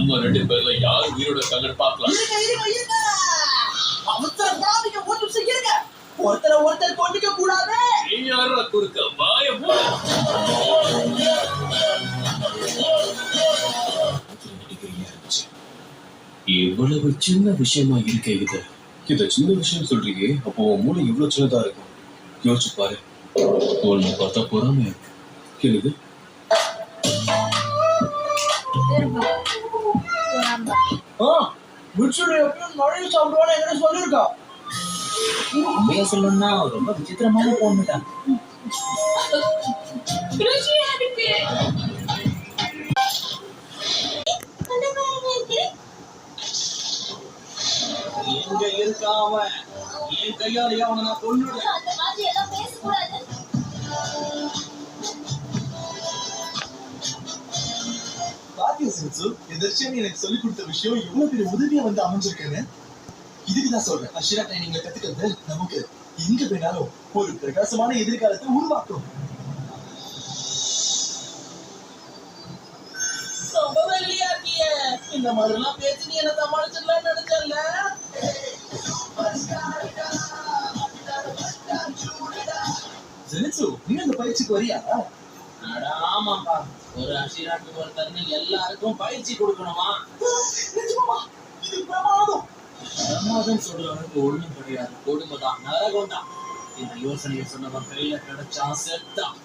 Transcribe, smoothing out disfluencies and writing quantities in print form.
நம்ம 2 பேர்ல யார் உயிரோட இருக்காங்கன்னு பார்க்கலாம். அவசரப்படாதீங்க, ஒரு நிமிஷம் இருங்க. ஒருத்தர் கொண்டுக்க கூடாது. நீ யாரா குறுக்க வாய போ. எவ்வளவு சின்ன விஷயமா இருக்கே இது. இத சின்ன விஷயம் சொல்றீங்க, அப்போ உன் மூளை எவ்வளவு சின்னதா இருக்கும் யோசிச்சு பாரு. உன்னை பார்த்தா பொறாமையா இருக்கு. என்னது? மழையை சாப்பிடுவான்னு என்ன சொல்லிருக்கா? உண்மையா சொல்லணும்னா ரொம்ப விசித்திரமான பொண்ணுதான். எங்க இருக்கா அவன்? என் கையாலேயே அவனை நான் கொன்னுடுறேன். அந்த மாதிரி எல்லாம் பேசக்கூடாது. பாத்தியா சின்சு, எதர்ச்சியா எனக்கு சொல்லி கொடுத்த விஷயம் எவ்வளவு பெரிய உதவியா வந்து அமைஞ்சிருக்குன்னு. இதுக்குதான் சொல்றேன், அஷிரா ட்ரைனிங்ல கத்துக்கிறது நமக்கு எங்க வேணாலும் ஒரு பிரகாசமான எதிர்காலத்தை உருவாக்கும். இந்த மாதிரி எல்லாம் பேசி நீ என்ன சமாளிச்சிடலாம் நினைச்சல. ஜெனிட்சு, நீ அந்த பயிற்சிக்கு வரியா? ஆமாப்பா, ஒரு அஷிராக்கு ஒருத்தர்னு எல்லாருக்கும் பயிற்சி கொடுக்கணுமா? இது பிரமாதம். பிரமாதம் சொல்றவனுக்கு ஒண்ணும் கிடையாது, கொடுமைதான், நரகம் தான். இந்த யோசனையை சொன்னவன் கையில கிடைச்சா செத்தான்.